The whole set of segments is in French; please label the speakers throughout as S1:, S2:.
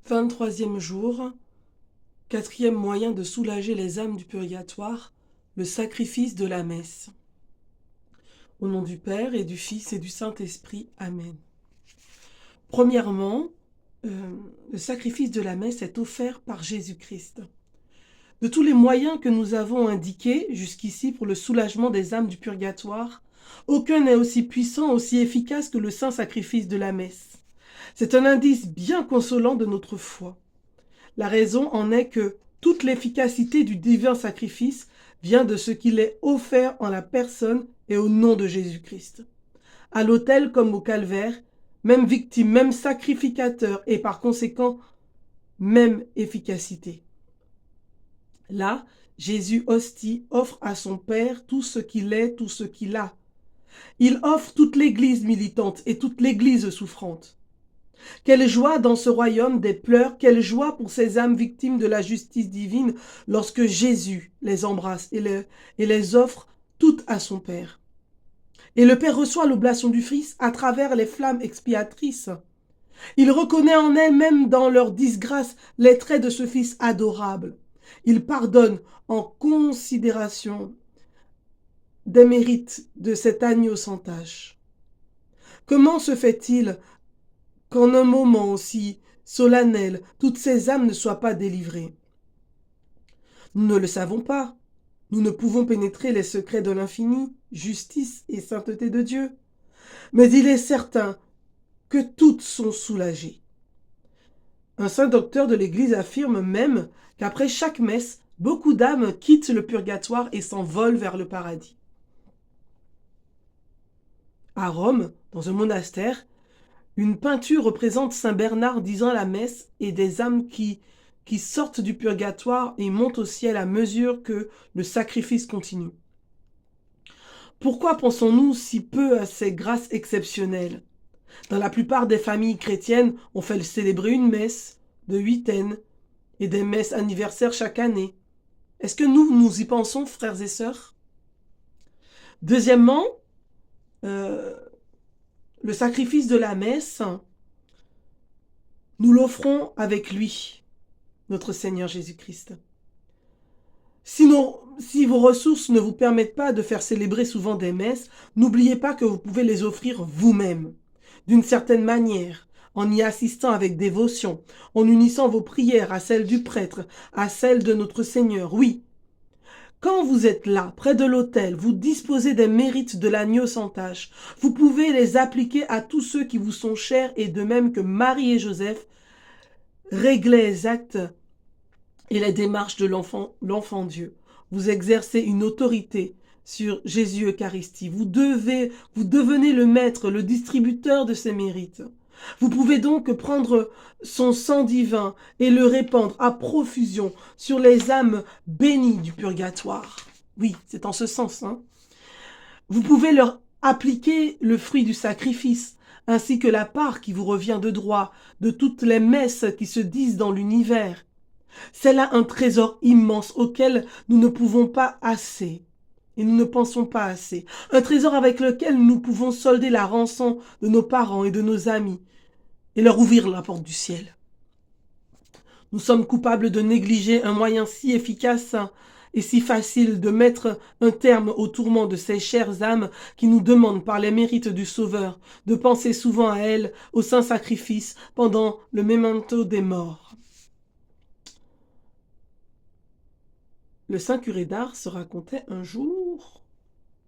S1: 23e jour, quatrième moyen de soulager les âmes du purgatoire, le sacrifice de la messe. Au nom du Père et du Fils et du Saint-Esprit. Amen. Premièrement, le sacrifice de la messe est offert par Jésus-Christ. De tous les moyens que nous avons indiqués jusqu'ici pour le soulagement des âmes du purgatoire, aucun n'est aussi puissant, aussi efficace que le saint sacrifice de la messe. C'est un indice bien consolant de notre foi. La raison en est que toute l'efficacité du divin sacrifice vient de ce qu'il est offert en la personne et au nom de Jésus-Christ. À l'autel comme au calvaire, même victime, même sacrificateur et par conséquent, même efficacité. Là, Jésus hostie offre à son Père tout ce qu'il est, tout ce qu'il a. Il offre toute l'Église militante et toute l'Église souffrante. Quelle joie dans ce royaume des pleurs, quelle joie pour ces âmes victimes de la justice divine lorsque Jésus les embrasse et les offre toutes à son Père. Et le Père reçoit l'oblation du Fils à travers les flammes expiatrices. Il reconnaît en elles, même dans leur disgrâce, les traits de ce Fils adorable. Il pardonne en considération des mérites de cet agneau sans tache. Comment se fait-il qu'en un moment aussi solennel, toutes ces âmes ne soient pas délivrées? Nous ne le savons pas. Nous ne pouvons pénétrer les secrets de l'infini, justice et sainteté de Dieu. Mais il est certain que toutes sont soulagées. Un saint docteur de l'Église affirme même qu'après chaque messe, beaucoup d'âmes quittent le purgatoire et s'envolent vers le paradis. À Rome, dans un monastère, une peinture représente Saint Bernard disant la messe et des âmes qui sortent du purgatoire et montent au ciel à mesure que le sacrifice continue. Pourquoi pensons-nous si peu à ces grâces exceptionnelles? Dans la plupart des familles chrétiennes, on fait célébrer une messe de huitaine et des messes anniversaires chaque année. Est-ce que nous y pensons, frères et sœurs? Deuxièmement, le sacrifice de la messe, nous l'offrons avec lui, notre Seigneur Jésus-Christ. Si vos ressources ne vous permettent pas de faire célébrer souvent des messes, n'oubliez pas que vous pouvez les offrir vous-même, d'une certaine manière, en y assistant avec dévotion, en unissant vos prières à celles du prêtre, à celles de notre Seigneur. Oui, quand vous êtes là, près de l'autel, vous disposez des mérites de l'agneau sans tache. Vous pouvez les appliquer à tous ceux qui vous sont chers et de même que Marie et Joseph réglaient les actes et les démarches de l'enfant Dieu. Vous exercez une autorité sur Jésus Eucharistie. Vous devenez le maître, le distributeur de ces mérites. Vous pouvez donc prendre son sang divin et le répandre à profusion sur les âmes bénies du purgatoire. Oui, c'est en ce sens. Vous pouvez leur appliquer le fruit du sacrifice, ainsi que la part qui vous revient de droit de toutes les messes qui se disent dans l'univers. C'est là un trésor immense auquel nous ne pouvons pas assez. Et nous ne pensons pas assez. Un trésor avec lequel nous pouvons solder la rançon de nos parents et de nos amis et leur ouvrir la porte du ciel. Nous sommes coupables de négliger un moyen si efficace et si facile de mettre un terme au tourment de ces chères âmes qui nous demandent par les mérites du Sauveur de penser souvent à elles, au saint sacrifice, pendant le memento des morts. Le saint curé d'Ars se racontait un jour,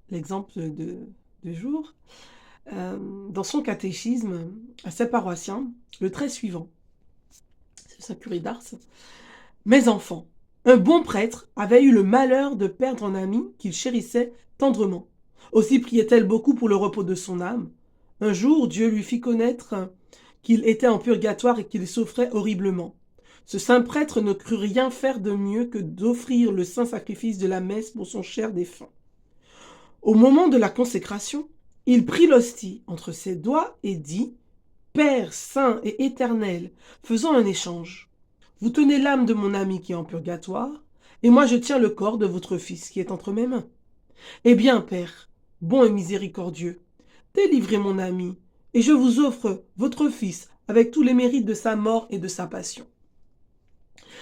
S1: l'exemple de jour, dans son catéchisme à ses paroissiens, le trait suivant. C'est le saint curé d'Ars. « Mes enfants, un bon prêtre avait eu le malheur de perdre un ami qu'il chérissait tendrement. Aussi priait-elle beaucoup pour le repos de son âme. Un jour, Dieu lui fit connaître qu'il était en purgatoire et qu'il souffrait horriblement. Ce saint prêtre ne crut rien faire de mieux que d'offrir le saint sacrifice de la messe pour son cher défunt. Au moment de la consécration, il prit l'hostie entre ses doigts et dit « Père saint et éternel, faisons un échange. Vous tenez l'âme de mon ami qui est en purgatoire, et moi je tiens le corps de votre fils qui est entre mes mains. Eh bien, Père, bon et miséricordieux, délivrez mon ami, et je vous offre votre fils avec tous les mérites de sa mort et de sa passion.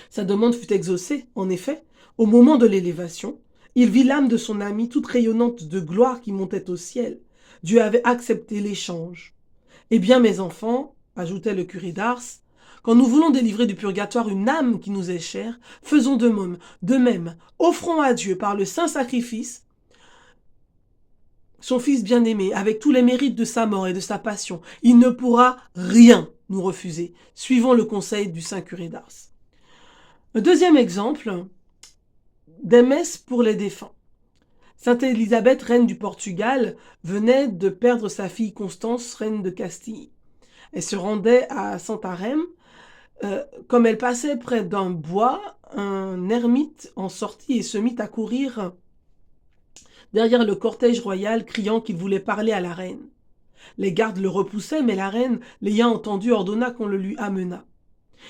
S1: Sa demande fut exaucée, en effet, au moment de l'élévation. Il vit l'âme de son ami toute rayonnante de gloire qui montait au ciel. Dieu avait accepté l'échange. « Eh bien, mes enfants, ajoutait le curé d'Ars, quand nous voulons délivrer du purgatoire une âme qui nous est chère, faisons de même, offrons à Dieu par le saint sacrifice son Fils bien-aimé, avec tous les mérites de sa mort et de sa passion. Il ne pourra rien nous refuser. Suivons le conseil du saint curé d'Ars. Un deuxième exemple, des messes pour les défunts. Sainte Élisabeth, reine du Portugal, venait de perdre sa fille Constance, reine de Castille. Elle se rendait à Santarém. Comme elle passait près d'un bois, un ermite en sortit et se mit à courir derrière le cortège royal, criant qu'il voulait parler à la reine. Les gardes le repoussaient, mais la reine, l'ayant entendu, ordonna qu'on le lui amenât.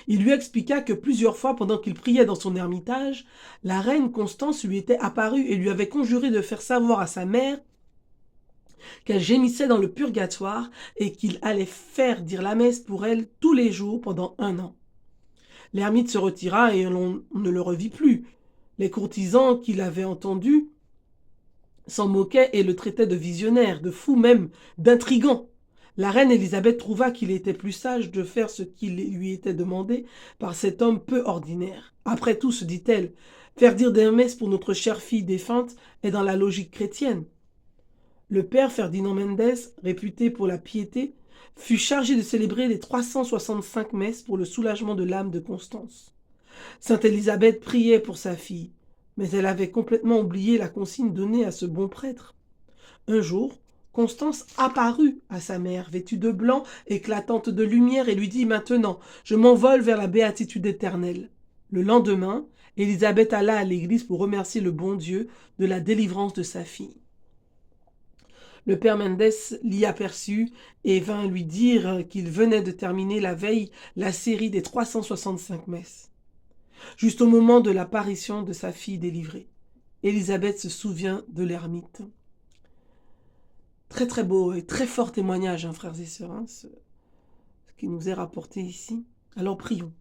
S1: Il lui expliqua que plusieurs fois, pendant qu'il priait dans son ermitage, la reine Constance lui était apparue et lui avait conjuré de faire savoir à sa mère qu'elle gémissait dans le purgatoire et qu'il allait faire dire la messe pour elle tous les jours pendant 1 an. L'ermite se retira et l'on ne le revit plus. Les courtisans qui l'avaient entendu s'en moquaient et le traitaient de visionnaire, de fou même, d'intrigant. La reine Élisabeth trouva qu'il était plus sage de faire ce qui lui était demandé par cet homme peu ordinaire. Après tout, se dit-elle, faire dire des messes pour notre chère fille défunte est dans la logique chrétienne. Le père Ferdinand Mendes, réputé pour la piété, fut chargé de célébrer les 365 messes pour le soulagement de l'âme de Constance. Sainte Élisabeth priait pour sa fille, mais elle avait complètement oublié la consigne donnée à ce bon prêtre. Un jour, Constance apparut à sa mère, vêtue de blanc, éclatante de lumière, et lui dit « Maintenant, je m'envole vers la béatitude éternelle. » Le lendemain, Élisabeth alla à l'église pour remercier le bon Dieu de la délivrance de sa fille. Le père Mendes l'y aperçut et vint lui dire qu'il venait de terminer la veille la série des 365 messes. Juste au moment de l'apparition de sa fille délivrée, Élisabeth se souvient de l'ermite. Très très beau et très fort témoignage, frères et sœurs, ce qui nous est rapporté ici. Alors prions.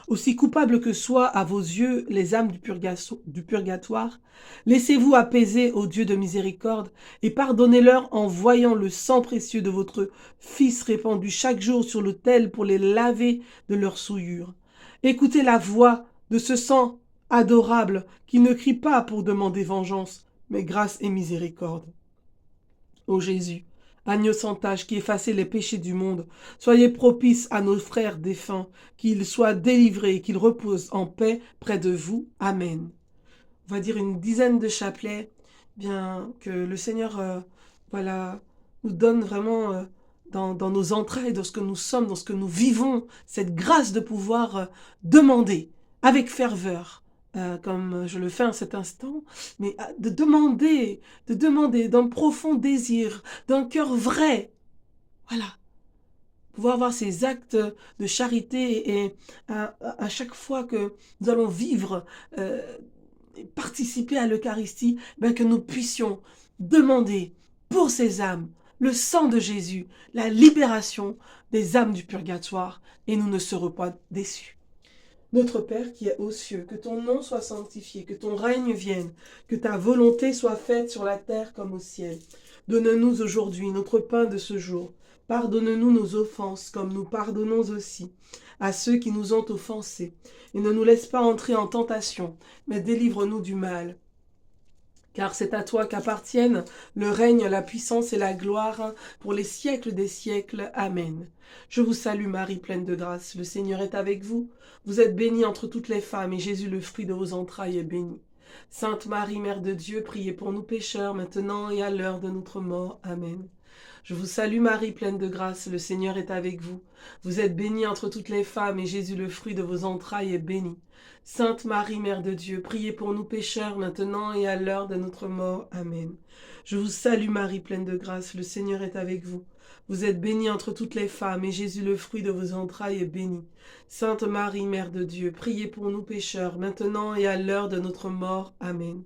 S1: Aussi coupables que soient à vos yeux les âmes du purgatoire, laissez-vous apaiser au Dieu de miséricorde et pardonnez-leur en voyant le sang précieux de votre Fils répandu chaque jour sur l'autel pour les laver de leurs souillures. Écoutez la voix de ce sang adorable qui ne crie pas pour demander vengeance, mais grâce et miséricorde. Ô Jésus, agneau sans tache qui effacez les péchés du monde, soyez propice à nos frères défunts, qu'ils soient délivrés et qu'ils reposent en paix près de vous. Amen. On va dire une dizaine de chapelets, bien que le Seigneur nous donne vraiment dans nos entrailles, dans ce que nous sommes, dans ce que nous vivons, cette grâce de pouvoir demander avec ferveur, comme je le fais en cet instant, mais de demander d'un profond désir, d'un cœur vrai. Voilà. Pouvoir avoir ces actes de charité et à chaque fois que nous allons vivre et participer à l'Eucharistie, ben que nous puissions demander pour ces âmes le sang de Jésus, la libération des âmes du purgatoire, et nous ne serons pas déçus. Notre Père qui es aux cieux, que ton nom soit sanctifié, que ton règne vienne, que ta volonté soit faite sur la terre comme au ciel. Donne-nous aujourd'hui notre pain de ce jour. Pardonne-nous nos offenses, comme nous pardonnons aussi à ceux qui nous ont offensés. Et ne nous laisse pas entrer en tentation, mais délivre-nous du mal. Car c'est à toi qu'appartiennent le règne, la puissance et la gloire pour les siècles des siècles. Amen. Je vous salue Marie, pleine de grâce. Le Seigneur est avec vous. Vous êtes bénie entre toutes les femmes, et Jésus, le fruit de vos entrailles, est béni. Sainte Marie, Mère de Dieu, priez pour nous pécheurs, maintenant et à l'heure de notre mort. Amen. Je vous salue Marie, pleine de grâce, le Seigneur est avec vous. Vous êtes bénie entre toutes les femmes, et Jésus, le fruit de vos entrailles, est béni. Sainte Marie, Mère de Dieu, priez pour nous pécheurs, maintenant et à l'heure de notre mort. Amen. Je vous salue Marie, pleine de grâce, le Seigneur est avec vous. Vous êtes bénie entre toutes les femmes, et Jésus, le fruit de vos entrailles, est béni. Sainte Marie, Mère de Dieu, priez pour nous pécheurs, maintenant et à l'heure de notre mort. Amen.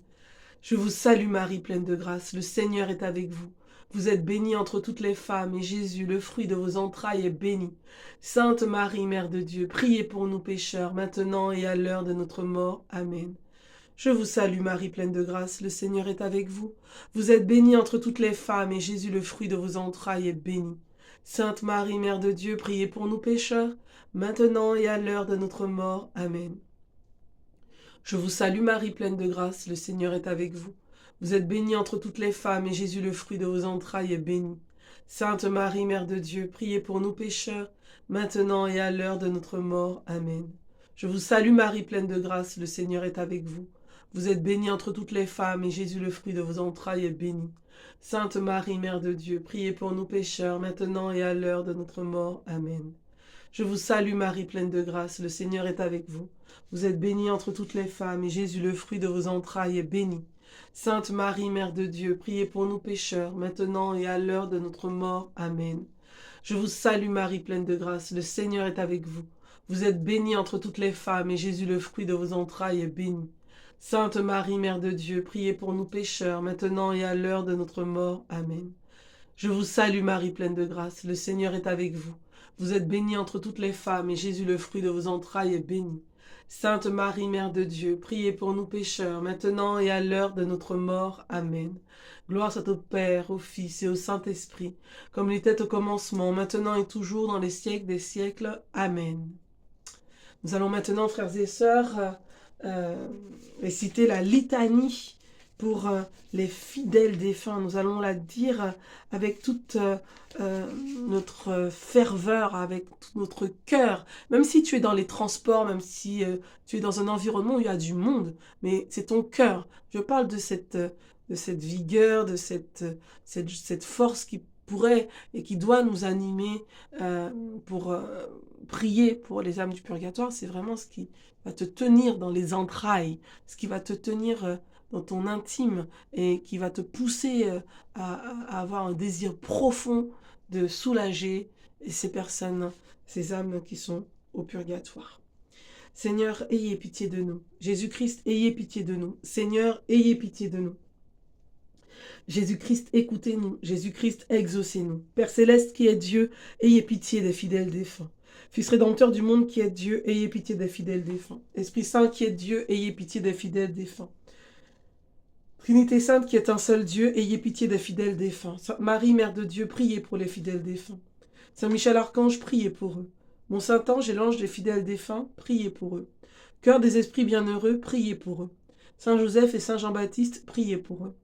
S1: Je vous salue Marie, pleine de grâce, le Seigneur est avec vous. Vous êtes bénie entre toutes les femmes, et Jésus, le fruit de vos entrailles, est béni. Sainte Marie, Mère de Dieu, priez pour nous pécheurs, maintenant et à l'heure de notre mort. Amen. Je vous salue Marie, pleine de grâce, le Seigneur est avec vous. Vous êtes bénie entre toutes les femmes, et Jésus, le fruit de vos entrailles, est béni. Sainte Marie, Mère de Dieu, priez pour nous pécheurs, maintenant et à l'heure de notre mort. Amen. Je vous salue Marie, pleine de grâce, le Seigneur est avec vous. Vous êtes bénie entre toutes les femmes, et Jésus, le fruit de vos entrailles, est béni. Sainte Marie, Mère de Dieu, priez pour nous pécheurs, maintenant et à l'heure de notre mort. Amen. Je vous salue Marie, pleine de grâce, le Seigneur est avec vous. Vous êtes bénie entre toutes les femmes, et Jésus, le fruit de vos entrailles, est béni. Sainte Marie, Mère de Dieu, priez pour nous pécheurs, maintenant et à l'heure de notre mort. Amen. Je vous salue Marie, pleine de grâce, le Seigneur est avec vous. Vous êtes bénie entre toutes les femmes, et Jésus, le fruit de vos entrailles, est béni. Sainte Marie, Mère de Dieu, priez pour nous pécheurs, maintenant et à l'heure de notre mort. Amen. Je vous salue Marie, pleine de grâce, le Seigneur est avec vous. Vous êtes bénie entre toutes les femmes, et Jésus, le fruit de vos entrailles, est béni. Sainte Marie, Mère de Dieu, priez pour nous pécheurs, maintenant et à l'heure de notre mort. Amen. Je vous salue Marie, pleine de grâce, le Seigneur est avec vous. Vous êtes bénie entre toutes les femmes, et Jésus, le fruit de vos entrailles, est béni. Sainte Marie, Mère de Dieu, priez pour nous pécheurs, maintenant et à l'heure de notre mort. Amen. Gloire soit au Père, au Fils et au Saint-Esprit, comme il était au commencement, maintenant et toujours, dans les siècles des siècles. Amen. Nous allons maintenant, frères et sœurs, réciter la litanie pour les fidèles défunts. Nous allons la dire avec toute notre ferveur, avec tout notre cœur. Même si tu es dans les transports, même si tu es dans un environnement où il y a du monde, mais c'est ton cœur. Je parle de cette vigueur, de cette force qui pourrait et qui doit nous animer pour prier pour les âmes du purgatoire. C'est vraiment ce qui va te tenir dans les entrailles, ce qui va te tenir dans ton intime et qui va te pousser à avoir un désir profond de soulager ces personnes, ces âmes qui sont au purgatoire. Seigneur, ayez pitié de nous. Jésus-Christ, ayez pitié de nous. Seigneur, ayez pitié de nous. Jésus-Christ, écoutez-nous. Jésus-Christ, exaucez-nous. Père céleste qui est Dieu, ayez pitié des fidèles défunts. Fils rédempteur du monde qui est Dieu, ayez pitié des fidèles défunts. Esprit Saint qui est Dieu, ayez pitié des fidèles défunts. Trinité Sainte qui est un seul Dieu, ayez pitié des fidèles défunts. Sainte Marie, Mère de Dieu, priez pour les fidèles défunts. Saint Michel Archange, priez pour eux. Mon Saint-Ange et l'ange des fidèles défunts, priez pour eux. Cœur des esprits bienheureux, priez pour eux. Saint Joseph et Saint Jean-Baptiste, priez pour eux.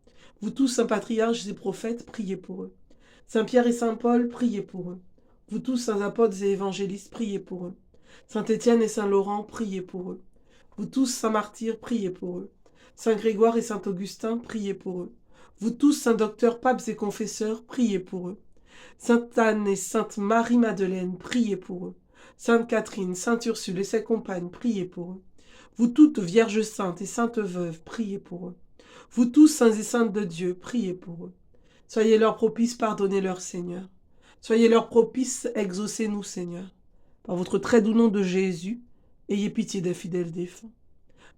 S1: Vous tous, saints patriarches et prophètes, priez pour eux. Saint Pierre et Saint Paul, priez pour eux. Vous tous, saints apôtres et évangélistes, priez pour eux. Saint Étienne et Saint Laurent, priez pour eux. Vous tous, saints martyrs, priez pour eux. Saint Grégoire et Saint Augustin, priez pour eux. Vous tous, saints docteurs, papes et confesseurs, priez pour eux. Sainte Anne et Sainte Marie-Madeleine, priez pour eux. Sainte Catherine, Sainte Ursule et ses compagnes, priez pour eux. Vous toutes, Vierges saintes et saintes veuves, priez pour eux. Vous tous, saints et saintes de Dieu, priez pour eux. Soyez leurs propices, pardonnez-leur, Seigneur. Soyez leurs propices, exaucez-nous, Seigneur. Par votre très doux nom de Jésus, ayez pitié des fidèles défunts.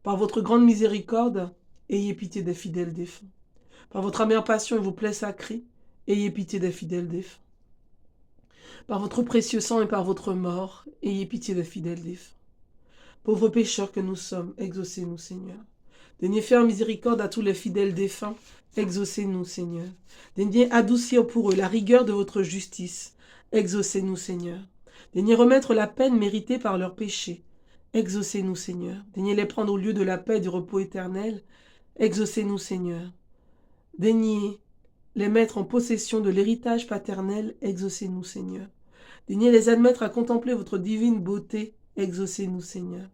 S1: Par votre grande miséricorde, ayez pitié des fidèles défunts. Par votre amère passion et vos plaies sacrées, ayez pitié des fidèles défunts. Par votre précieux sang et par votre mort, ayez pitié des fidèles défunts. Pauvres pécheurs que nous sommes, exaucez-nous, Seigneur. Daignez faire miséricorde à tous les fidèles défunts, exaucez-nous, Seigneur. Daignez adoucir pour eux la rigueur de votre justice, exaucez-nous, Seigneur. Daignez remettre la peine méritée par leurs péchés, exaucez-nous, Seigneur. Daignez les prendre au lieu de la paix et du repos éternel, exaucez-nous, Seigneur. Daignez les mettre en possession de l'héritage paternel, exaucez-nous, Seigneur. Daignez les admettre à contempler votre divine beauté, exaucez-nous, Seigneur.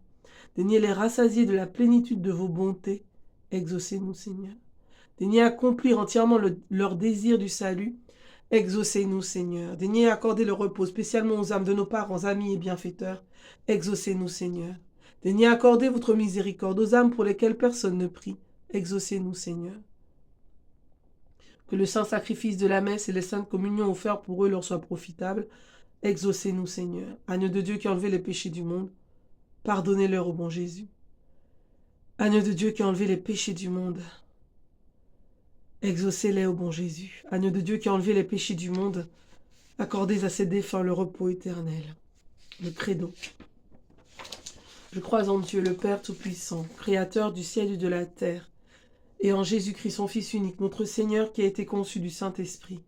S1: Daignez les rassasier de la plénitude de vos bontés, exaucez-nous, Seigneur. Daignez accomplir entièrement leur désir du salut, exaucez-nous, Seigneur. Daignez accorder le repos spécialement aux âmes de nos parents, amis et bienfaiteurs, exaucez-nous, Seigneur. Daignez accorder votre miséricorde aux âmes pour lesquelles personne ne prie, exaucez-nous, Seigneur. Que le saint sacrifice de la messe et les saintes communions offertes pour eux leur soient profitables, exaucez-nous, Seigneur. Agneau de Dieu qui a enlevé les péchés du monde, pardonnez-leur au bon Jésus. Agneau de Dieu qui a enlevé les péchés du monde, Exaucez-les, ô bon Jésus, agneau de Dieu qui a enlevé les péchés du monde, accordez à ses défunts le repos éternel. Le credo. Je crois en Dieu, le Père Tout-Puissant, Créateur du ciel et de la terre, et en Jésus-Christ, son Fils unique, notre Seigneur, qui a été conçu du Saint-Esprit.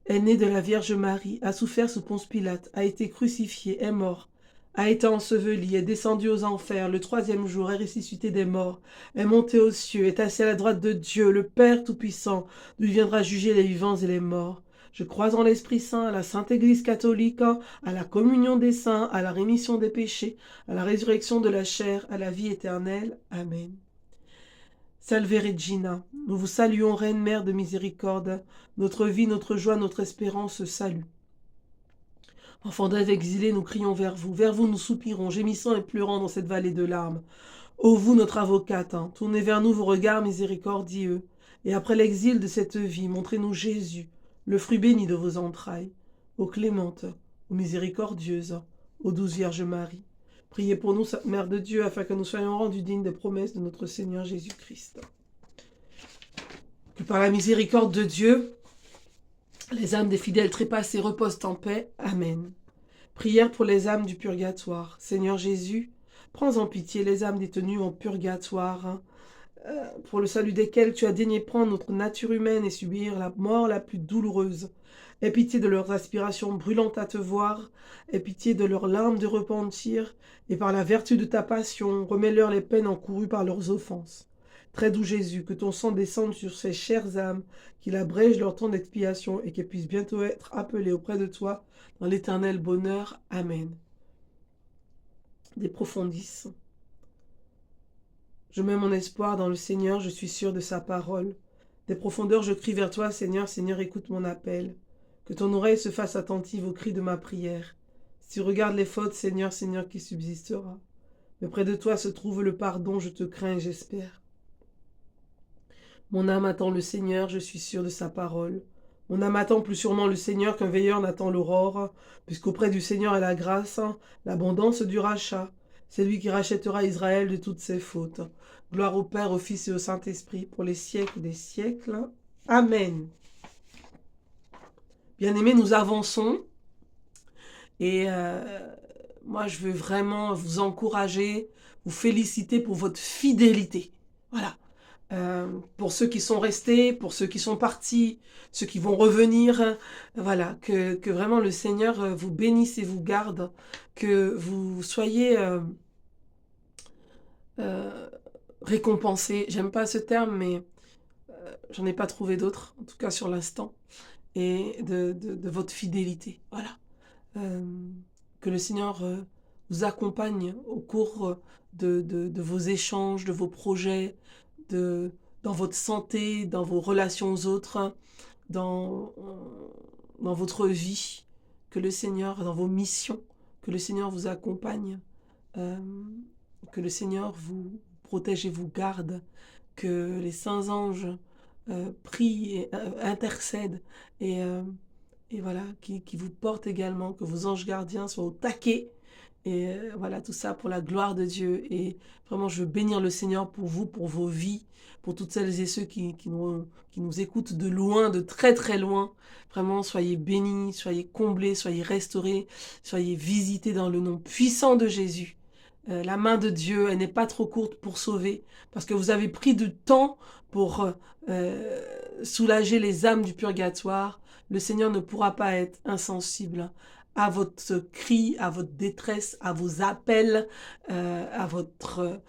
S1: Est né de la Vierge Marie, a souffert sous Ponce Pilate, a été crucifié, est mort, a été enseveli, est descendu aux enfers, le troisième jour est ressuscité des morts, est monté aux cieux, est assis à la droite de Dieu, le Père Tout-Puissant, d'où il viendra juger les vivants et les morts. Je crois en l'Esprit Saint, à la Sainte Église catholique, à la communion des saints, à la rémission des péchés, à la résurrection de la chair, à la vie éternelle. Amen. Salve Regina, nous vous saluons, Reine Mère de miséricorde, notre vie, notre joie, notre espérance salue. Enfants d'Ève exilés, nous crions vers vous nous soupirons, gémissant et pleurant dans cette vallée de larmes. Ô vous, notre avocate, tournez vers nous vos regards miséricordieux, et après l'exil de cette vie, montrez-nous Jésus, le fruit béni de vos entrailles. Ô clémente, ô miséricordieuse, ô douce Vierge Marie, priez pour nous, Sainte Mère de Dieu, afin que nous soyons rendus dignes des promesses de notre Seigneur Jésus-Christ. Que par la miséricorde de Dieu, les âmes des fidèles trépassés reposent en paix. Amen. Prière pour les âmes du purgatoire. Seigneur Jésus, prends en pitié les âmes détenues en purgatoire, pour le salut desquelles tu as daigné prendre notre nature humaine et subir la mort la plus douloureuse. Aie pitié de leurs aspirations brûlantes à te voir, aie pitié de leurs larmes de repentir, et par la vertu de ta passion, remets-leur les peines encourues par leurs offenses. Très doux Jésus, que ton sang descende sur ces chères âmes, qu'il abrège leur temps d'expiation et qu'elles puissent bientôt être appelées auprès de toi dans l'éternel bonheur. Amen. Des profondis. Je mets mon espoir dans le Seigneur, je suis sûr de sa parole. Des profondeurs, je crie vers toi, Seigneur, Seigneur, écoute mon appel. Que ton oreille se fasse attentive au cri de ma prière. Si tu regardes les fautes, Seigneur, Seigneur, qui subsistera. Mais près de toi se trouve le pardon, je te crains et j'espère. Mon âme attend le Seigneur, je suis sûr de sa parole. Mon âme attend plus sûrement le Seigneur qu'un veilleur n'attend l'aurore, puisqu'auprès du Seigneur est la grâce, l'abondance du rachat. C'est lui qui rachètera Israël de toutes ses fautes. Gloire au Père, au Fils et au Saint-Esprit, pour les siècles des siècles. Amen. Bien-aimés, nous avançons. Et moi, je veux vraiment vous encourager, vous féliciter pour votre fidélité. Voilà. Pour ceux qui sont restés, pour ceux qui sont partis, ceux qui vont revenir, voilà, que vraiment le Seigneur vous bénisse et vous garde, que vous soyez récompensés. J'aime pas ce terme, mais j'en ai pas trouvé d'autre, en tout cas sur l'instant, et de votre fidélité. Voilà. Que le Seigneur vous accompagne au cours de vos échanges, de vos projets, dans votre santé, dans vos relations aux autres, dans votre vie, que le Seigneur, dans vos missions, que le Seigneur vous accompagne, que le Seigneur vous protège et vous garde, que les saints anges prient et intercèdent et voilà, qui vous portent également, que vos anges gardiens soient au taquet. Et voilà, tout ça pour la gloire de Dieu. Et vraiment, je veux bénir le Seigneur pour vous, pour vos vies, pour toutes celles et ceux qui nous écoutent de loin, de très très loin. Vraiment, soyez bénis, soyez comblés, soyez restaurés, soyez visités dans le nom puissant de Jésus. La main de Dieu, elle n'est pas trop courte pour sauver, parce que vous avez pris du temps pour soulager les âmes du purgatoire. Le Seigneur ne pourra pas être insensible à votre cri, à votre détresse, à vos appels, à votre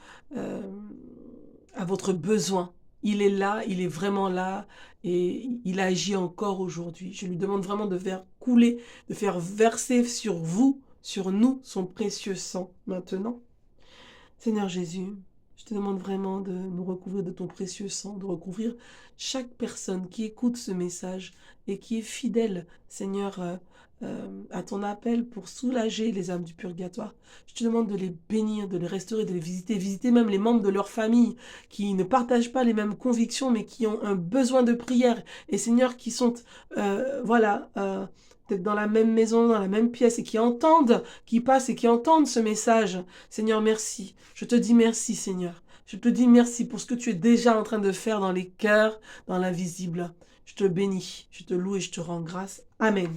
S1: besoin. Il est là, il est vraiment là et il agit encore aujourd'hui. Je lui demande vraiment de faire couler, de faire verser sur vous, sur nous, son précieux sang maintenant. Seigneur Jésus, je te demande vraiment de nous recouvrir de ton précieux sang, de recouvrir chaque personne qui écoute ce message et qui est fidèle, Seigneur, à ton appel pour soulager les âmes du purgatoire. Je te demande de les bénir, de les restaurer, de les visiter même les membres de leur famille qui ne partagent pas les mêmes convictions mais qui ont un besoin de prière et Seigneur qui sont, peut-être dans la même maison, dans la même pièce et qui entendent, qui passent et qui entendent ce message. Seigneur, merci. Je te dis merci, Seigneur. Je te dis merci pour ce que tu es déjà en train de faire dans les cœurs, dans l'invisible. Je te bénis, je te loue et je te rends grâce. Amen.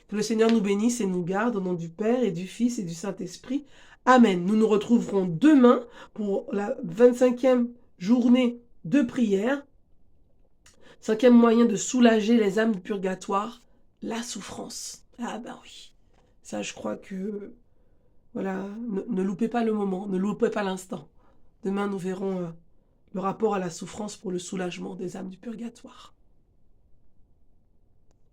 S1: Que le Seigneur nous bénisse et nous garde au nom du Père et du Fils et du Saint-Esprit. Amen. Nous nous retrouverons demain pour la 25e journée de prière. 5e moyen de soulager les âmes du purgatoire, la souffrance. Ah ben oui. Ça, je crois que... Voilà, ne loupez pas le moment, ne loupez pas l'instant. Demain, nous verrons le rapport à la souffrance pour le soulagement des âmes du purgatoire.